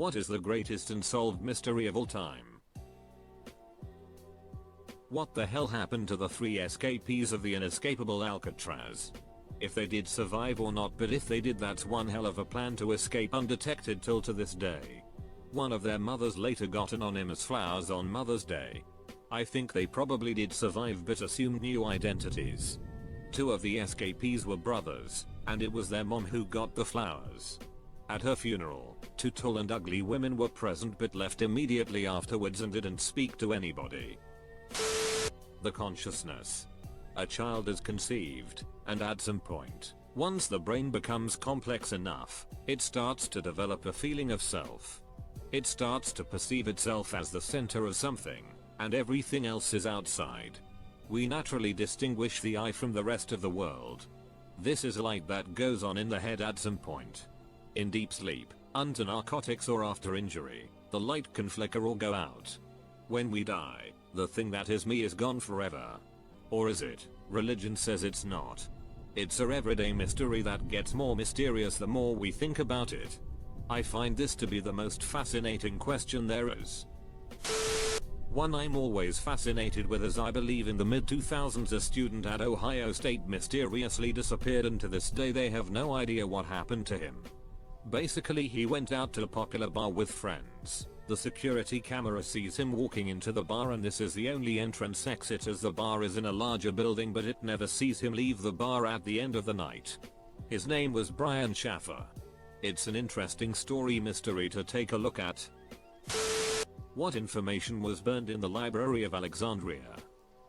What is the greatest unsolved mystery of all time? What the hell happened to the 3 escapees of the inescapable Alcatraz? If they did survive or not, but if they did, that's one hell of a plan to escape undetected till to this day. One of their mothers later got anonymous flowers on Mother's Day. I think they probably did survive but assumed new identities. 2 of the escapees were brothers, and it was their mom who got the flowers. At her funeral, 2 tall and ugly women were present but left immediately afterwards and didn't speak to anybody. The consciousness. A child is conceived, and at some point, once the brain becomes complex enough, it starts to develop a feeling of self. It starts to perceive itself as the center of something, and everything else is outside. We naturally distinguish the I from the rest of the world. This is a light that goes on in the head at some point. In deep sleep, under narcotics or after injury, the light can flicker or go out. When we die, the thing that is me is gone forever. Or is it? Religion says it's not. It's a everyday mystery that gets more mysterious the more we think about it. I find this to be the most fascinating question there is. One I'm always fascinated with is I believe in the mid-2000s a student at Ohio State mysteriously disappeared, and to this day they have no idea what happened to him. Basically, he went out to a popular bar with friends. The security camera sees him walking into the bar, and this is the only entrance exit as the bar is in a larger building, but it never sees him leave the bar at the end of the night. His name was Brian Schaffer. It's an interesting story mystery to take a look at. What information was burned in the Library of Alexandria?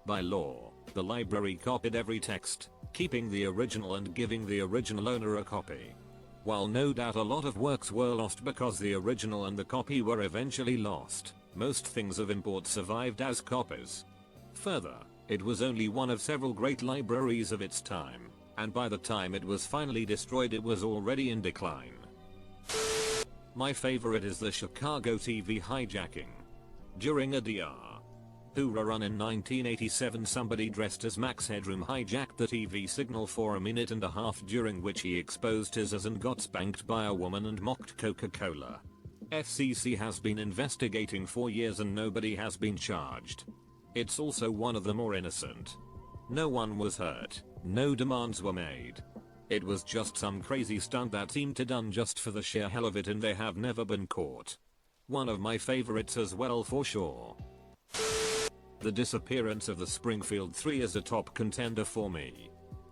By law, the library copied every text, keeping the original and giving the original owner a copy. While no doubt a lot of works were lost because the original and the copy were eventually lost, most things of import survived as copies. Further, it was only one of several great libraries of its time, and by the time it was finally destroyed it was already in decline. My favorite is the Chicago TV hijacking. During a DR. Hoorah run in 1987, somebody dressed as Max Headroom hijacked the TV signal for a minute and a half, during which he exposed his ass and got spanked by a woman and mocked Coca-Cola. FCC has been investigating for years and nobody has been charged. It's also one of the more innocent. No one was hurt, no demands were made. It was just some crazy stunt that seemed to done just for the sheer hell of it, and they have never been caught. One of my favorites as well for sure. The disappearance of the Springfield 3 is a top contender for me.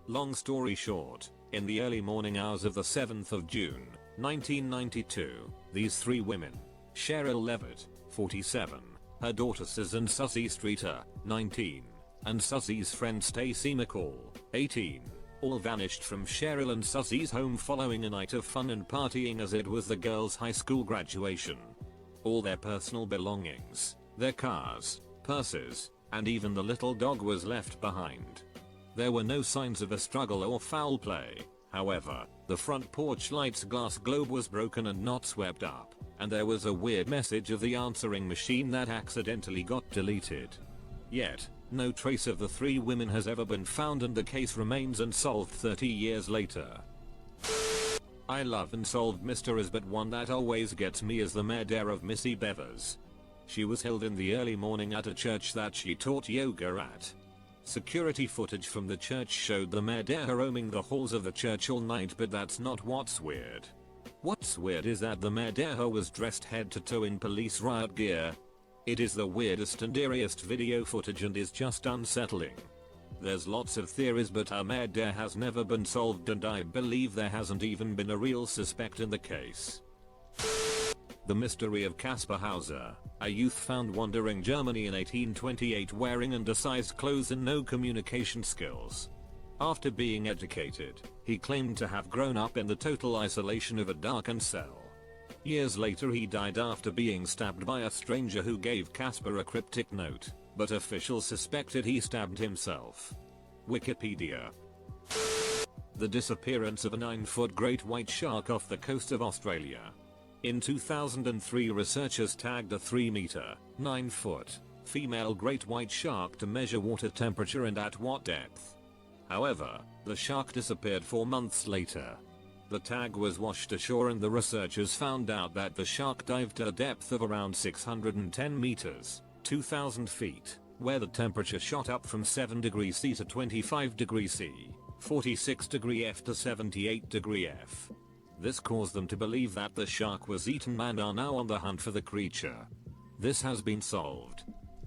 Long story short, in the early morning hours of the 7th of June, 1992, these 3 women, Cheryl Levitt, 47, her daughter Susan Susie Streeter, 19, and Susie's friend Stacy McCall, 18, all vanished from Cheryl and Susie's home following a night of fun and partying, as it was the girls' high school graduation. All their personal belongings, their cars, purses, and even the little dog was left behind. There were no signs of a struggle or foul play. However, the front porch light's glass globe was broken and not swept up, and there was a weird message of the answering machine that accidentally got deleted. Yet, no trace of the 3 women has ever been found, and the case remains unsolved 30 years later. I love unsolved mysteries, but one that always gets me is the murder of Missy Bevers. She was held in the early morning at a church that she taught yoga at. Security footage from the church showed the murderer roaming the halls of the church all night, but that's not what's weird. What's weird is that the murderer was dressed head to toe in police riot gear. It is the weirdest and eeriest video footage and is just unsettling. There's lots of theories, but her murder has never been solved, and I believe there hasn't even been a real suspect in the case. The Mystery of Casper. A youth found wandering Germany in 1828 wearing undersized clothes and no communication skills. After being educated, he claimed to have grown up in the total isolation of a darkened cell. Years later he died after being stabbed by a stranger who gave Casper a cryptic note, but officials suspected he stabbed himself. Wikipedia. The disappearance of a 9-foot great white shark off the coast of Australia. In 2003, researchers tagged a 3-meter, 9-foot, female great white shark to measure water temperature and at what depth. However, the shark disappeared 4 months later. The tag was washed ashore and the researchers found out that the shark dived to a depth of around 610 meters, 2,000 feet, where the temperature shot up from 7 degrees C to 25 degrees C, 46 degree F to 78 degree F. This caused them to believe that the shark was eaten and are now on the hunt for the creature. This has been solved.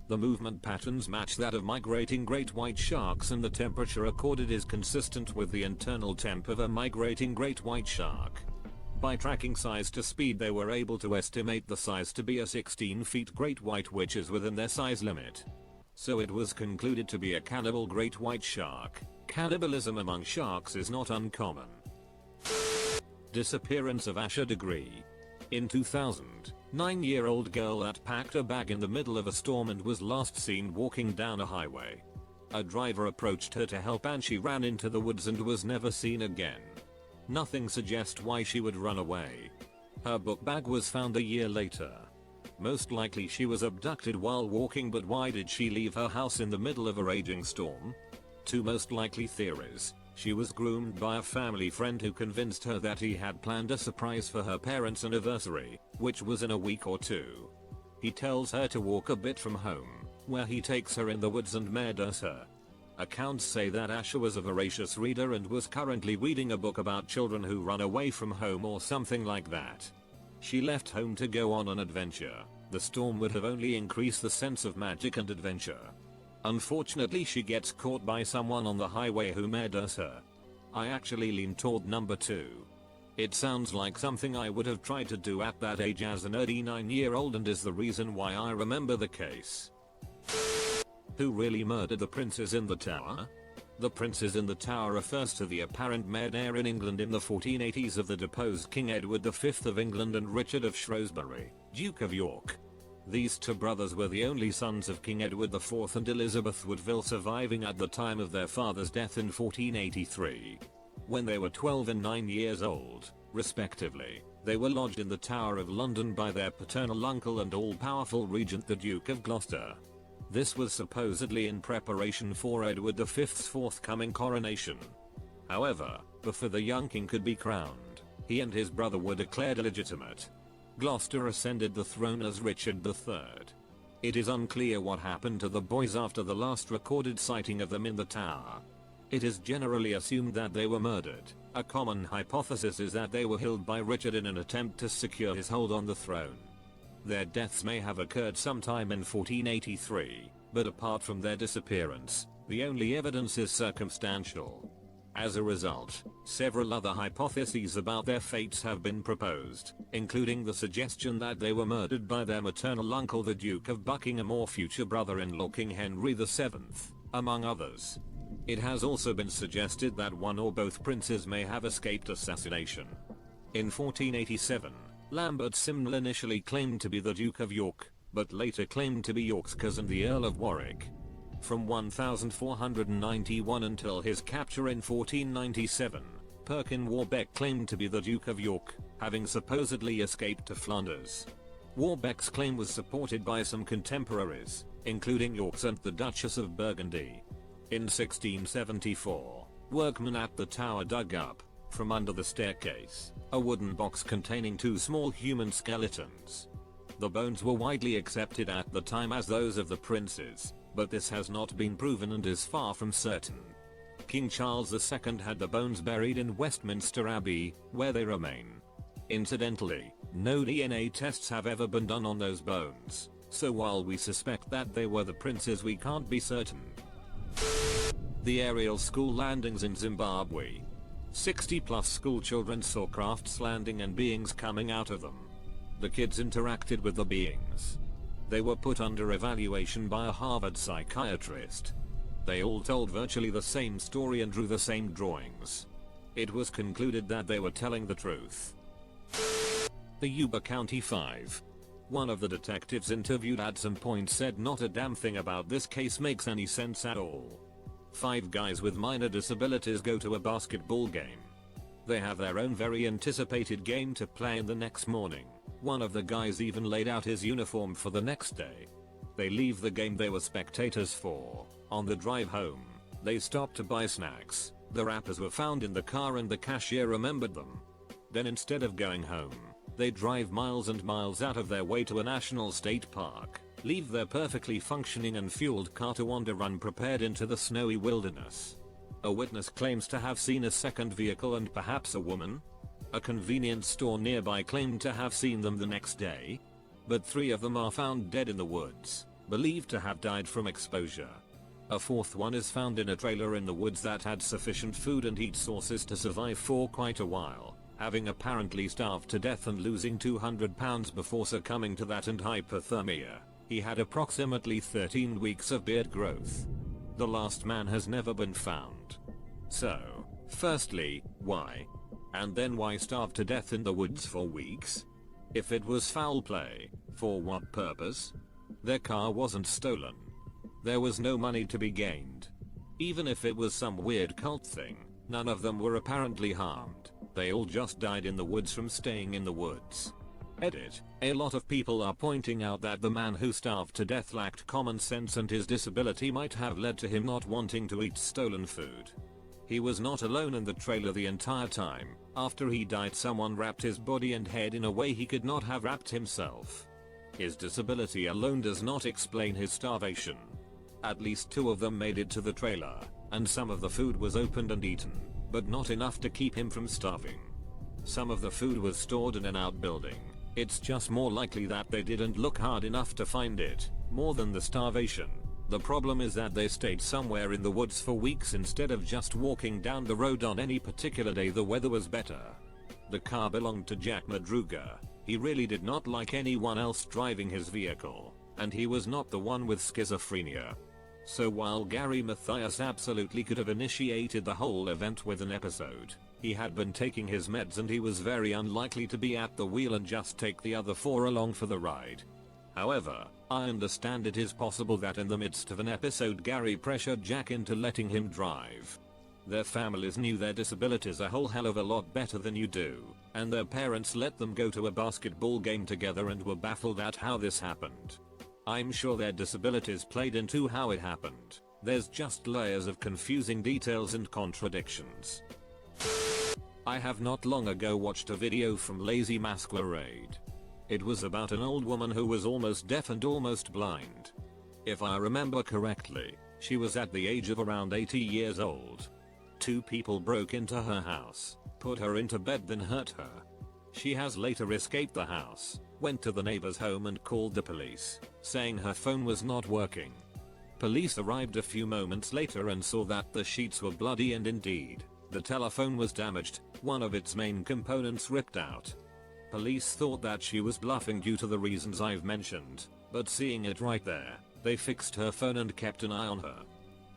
The movement patterns match that of migrating great white sharks and the temperature recorded is consistent with the internal temp of a migrating great white shark. By tracking size to speed they were able to estimate the size to be a 16 feet great white, which is within their size limit. So it was concluded to be a cannibal great white shark. Cannibalism among sharks is not uncommon. Disappearance of Asha degree. In 2000, 9-year-old girl that packed a bag in the middle of a storm and was last seen walking down a highway. A driver approached her to help and she ran into the woods and was never seen again. Nothing suggests why she would run away. Her book bag was found a year later. Most likely she was abducted while walking, but why did she leave her house in the middle of a raging storm? Two most likely theories. She was groomed by a family friend who convinced her that he had planned a surprise for her parents' anniversary, which was in a week or two. He tells her to walk a bit from home, where he takes her in the woods and murders her. Accounts say that Asha was a voracious reader and was currently reading a book about children who run away from home or something like that. She left home to go on an adventure. The storm would have only increased the sense of magic and adventure. Unfortunately, she gets caught by someone on the highway who murders her. I actually lean toward number 2. It sounds like something I would have tried to do at that age as an early 9-year-old and is the reason why I remember the case. Who really murdered the princes in the tower? The princes in the tower refers to the apparent murder in England in the 1480s of the deposed King Edward V of England and Richard of Shrewsbury, Duke of York. These two brothers were the only sons of King Edward IV and Elizabeth Woodville, surviving at the time of their father's death in 1483. When they were 12 and 9 years old, respectively, they were lodged in the Tower of London by their paternal uncle and all-powerful regent the Duke of Gloucester. This was supposedly in preparation for Edward V's forthcoming coronation. However, before the young king could be crowned, he and his brother were declared illegitimate. Gloucester ascended the throne as Richard III. It is unclear what happened to the boys after the last recorded sighting of them in the tower. It is generally assumed that they were murdered. A common hypothesis is that they were killed by Richard in an attempt to secure his hold on the throne. Their deaths may have occurred sometime in 1483, but apart from their disappearance, the only evidence is circumstantial. As a result, several other hypotheses about their fates have been proposed, including the suggestion that they were murdered by their maternal uncle the Duke of Buckingham or future brother-in-law King Henry VII, among others. It has also been suggested that one or both princes may have escaped assassination. In 1487, Lambert Simnel initially claimed to be the Duke of York, but later claimed to be York's cousin the Earl of Warwick. From 1491 until his capture in 1497, Perkin Warbeck claimed to be the Duke of York, having supposedly escaped to Flanders. Warbeck's claim was supported by some contemporaries, including York's and the Duchess of Burgundy. In 1674, workmen at the tower dug up, from under the staircase, a wooden box containing 2 small human skeletons. The bones were widely accepted at the time as those of the princes, but this has not been proven and is far from certain. King Charles II had the bones buried in Westminster Abbey, where they remain. Incidentally, no DNA tests have ever been done on those bones, so while we suspect that they were the princes, we can't be certain. The aerial school landings in Zimbabwe. 60+ school children saw crafts landing and beings coming out of them. The kids interacted with the beings. They were put under evaluation by a Harvard psychiatrist. They all told virtually the same story and drew the same drawings. It was concluded that they were telling the truth. The Yuba County 5. One of the detectives interviewed at some point said not a damn thing about this case makes any sense at all. 5 guys with minor disabilities go to a basketball game. They have their own very anticipated game to play in the next morning. One of the guys even laid out his uniform for the next day. They leave the game they were spectators for. On the drive home, they stop to buy snacks. The wrappers were found in the car and the cashier remembered them. Then instead of going home, they drive miles and miles out of their way to a national state park, leave their perfectly functioning and fueled car to wander unprepared into the snowy wilderness. A witness claims to have seen a second vehicle and perhaps a woman. A convenience store nearby claimed to have seen them the next day. But 3 of them are found dead in the woods, believed to have died from exposure. A 4th one is found in a trailer in the woods that had sufficient food and heat sources to survive for quite a while, having apparently starved to death and losing 200 pounds before succumbing to that and hypothermia. He had approximately 13 weeks of beard growth. The last man has never been found. So, firstly, why? And then why starve to death in the woods for weeks? If it was foul play, for what purpose? Their car wasn't stolen. There was no money to be gained. Even if it was some weird cult thing, none of them were apparently harmed. They all just died in the woods from staying in the woods. Edit. A lot of people are pointing out that the man who starved to death lacked common sense and his disability might have led to him not wanting to eat stolen food. He was not alone in the trailer the entire time. After he died, someone wrapped his body and head in a way he could not have wrapped himself. His disability alone does not explain his starvation. At least 2 of them made it to the trailer, and some of the food was opened and eaten, but not enough to keep him from starving. Some of the food was stored in an outbuilding. It's just more likely that they didn't look hard enough to find it, more than the starvation. The problem is that they stayed somewhere in the woods for weeks instead of just walking down the road on any particular day the weather was better. The car belonged to Jack Madruga. He really did not like anyone else driving his vehicle, and he was not the one with schizophrenia. So while Gary Mathias absolutely could have initiated the whole event with an episode, he had been taking his meds and he was very unlikely to be at the wheel and just take the other 4 along for the ride. However, I understand it is possible that in the midst of an episode Gary pressured Jack into letting him drive. Their families knew their disabilities a whole hell of a lot better than you do, and their parents let them go to a basketball game together and were baffled at how this happened. I'm sure their disabilities played into how it happened. There's just layers of confusing details and contradictions. I have not long ago watched a video from Lazy Masquerade. It was about an old woman who was almost deaf and almost blind. If I remember correctly, she was at the age of around 80 years old. 2 people broke into her house, put her into bed, then hurt her. She has later escaped the house, went to the neighbor's home and called the police, saying her phone was not working. Police arrived a few moments later and saw that the sheets were bloody and indeed, the telephone was damaged, one of its main components ripped out. Police thought that she was bluffing due to the reasons I've mentioned, but seeing it right there, they fixed her phone and kept an eye on her.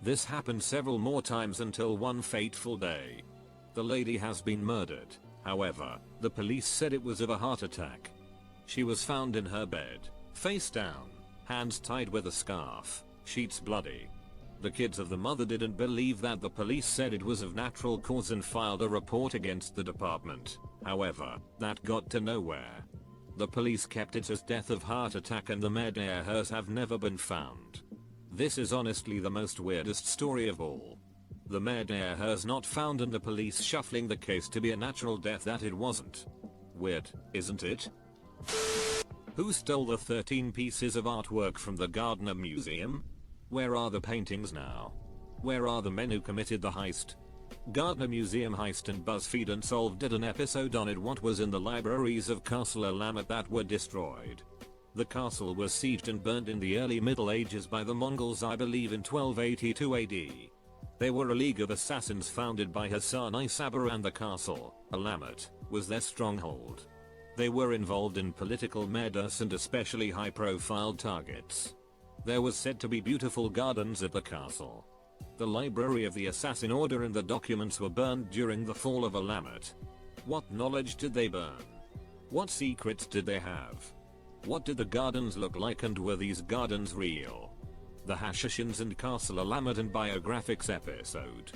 This happened several more times until one fateful day. The lady has been murdered. However, the police said it was of a heart attack. She was found in her bed, face down, hands tied with a scarf, sheets bloody. The kids of the mother didn't believe that the police said it was of natural cause and filed a report against the department. However, that got to nowhere. The police kept it as death of heart attack and the murderers have never been found. This is honestly the most weirdest story of all. The murderers not found and the police shuffling the case to be a natural death that it wasn't. Weird, isn't it? Who stole the 13 pieces of artwork from the Gardner Museum? Where are the paintings now? Where are the men who committed the heist? Gardner Museum heist and BuzzFeed Unsolved did an episode on it. What was in the libraries of Castle Alamet that were destroyed? The castle was sieged and burned in the early Middle Ages by the Mongols, I believe in 1282 AD. They were a league of assassins founded by Hassan I Saber, and the castle, Alamet, was their stronghold. They were involved in political murders and especially high-profile targets. There was said to be beautiful gardens at the castle. The library of the Assassin Order and the documents were burned during the fall of Alamet. What knowledge did they burn? What secrets did they have? What did the gardens look like, and were these gardens real? The Hashishins and Castle Alamet and Biographics episode.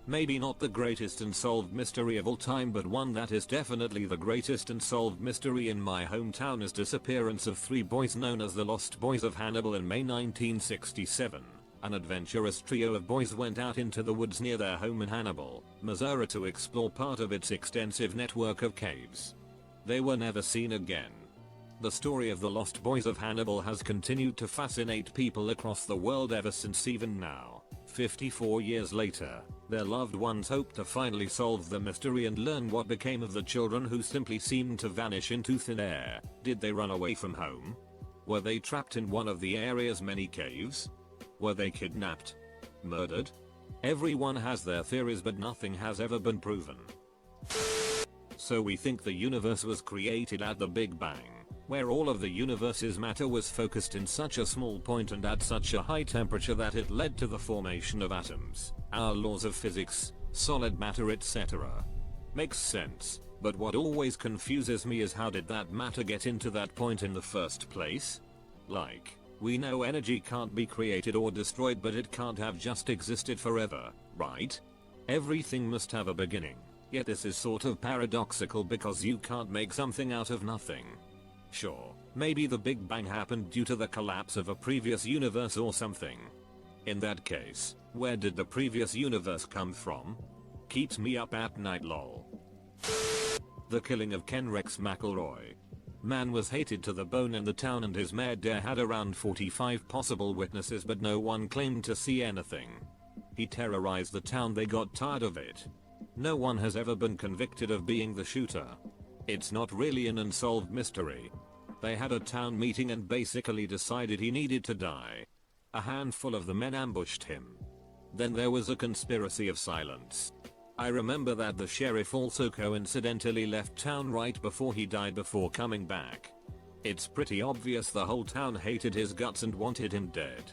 Maybe not the greatest unsolved mystery of all time, but one that is definitely the greatest unsolved mystery in my hometown is Disappearance of 3 boys known as the Lost Boys of Hannibal in May 1967. An adventurous trio of boys went out into the woods near their home in Hannibal, Missouri to explore part of its extensive network of caves. They were never seen again. The story of the lost boys of Hannibal has continued to fascinate people across the world ever since. Even now, 54 years later, their loved ones hope to finally solve the mystery and learn what became of the children who simply seemed to vanish into thin air. Did they run away from home? Were they trapped in one of the area's many caves? Were they kidnapped? Murdered? Everyone has their theories, but nothing has ever been proven. So we think the universe was created at the Big Bang, where all of the universe's matter was focused in such a small point and at such a high temperature that it led to the formation of atoms, our laws of physics, solid matter, etc. Makes sense, but what always confuses me is how did that matter get into that point in the first place? Like, we know energy can't be created or destroyed, but it can't have just existed forever, right? Everything must have a beginning, yet this is sort of paradoxical because you can't make something out of nothing. Sure, maybe the Big Bang happened due to the collapse of a previous universe or something. In that case, where did the previous universe come from? Keeps me up at night, lol. The killing of Kenrix Mroy. Man was hated to the bone in the town and his murder had around 45 possible witnesses, but no one claimed to see anything. He terrorized the town, they got tired of it. No one has ever been convicted of being the shooter. It's not really an unsolved mystery. They had a town meeting and basically decided he needed to die. A handful of the men ambushed him. Then there was a conspiracy of silence. I remember that the sheriff also coincidentally left town right before he died before coming back. It's pretty obvious the whole town hated his guts and wanted him dead.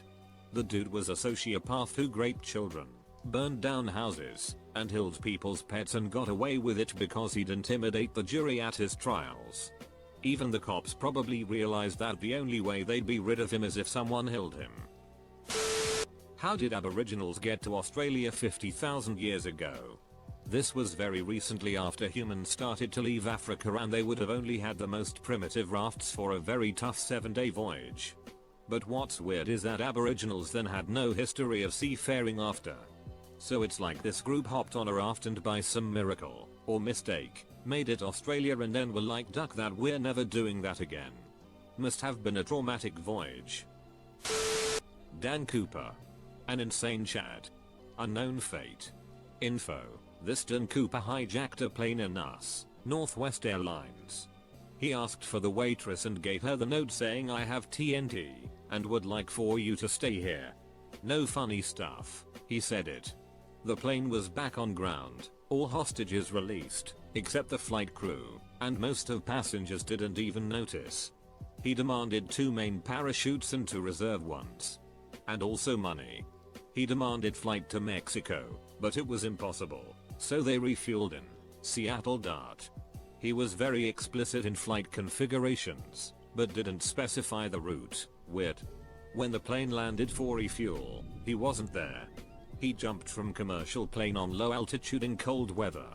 The dude was a sociopath who raped children, burned down houses, and killed people's pets and got away with it because he'd intimidate the jury at his trials. Even the cops probably realized that the only way they'd be rid of him is if someone killed him. How did Aboriginals get to Australia 50,000 years ago? This was very recently after humans started to leave Africa, and they would have only had the most primitive rafts for a very tough 7-day voyage. But what's weird is that Aboriginals then had no history of seafaring after. So it's like this group hopped on a raft and by some miracle, or mistake, made it Australia and then were like, duck that, we're never doing that again. Must have been a traumatic voyage. Dan Cooper. An insane Chad. Unknown fate. Info. This Dan Cooper hijacked a plane in Northwest Airlines. He asked for the waitress and gave her the note saying, I have TNT, and would like for you to stay here. No funny stuff, he said it. The plane was back on ground, all hostages released, except the flight crew, and most of passengers didn't even notice. He demanded 2 main parachutes and 2 reserve ones. And also money. He demanded flight to Mexico, but it was impossible, so they refueled in Seattle Dart. He was very explicit in flight configurations, but didn't specify the route. Weird. When the plane landed for refuel, he wasn't there. He jumped from commercial plane on low altitude in cold weather.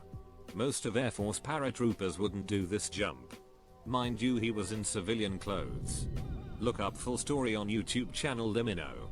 Most of Air Force paratroopers wouldn't do this jump. Mind you, he was in civilian clothes. Look up full story on YouTube channel, let me know.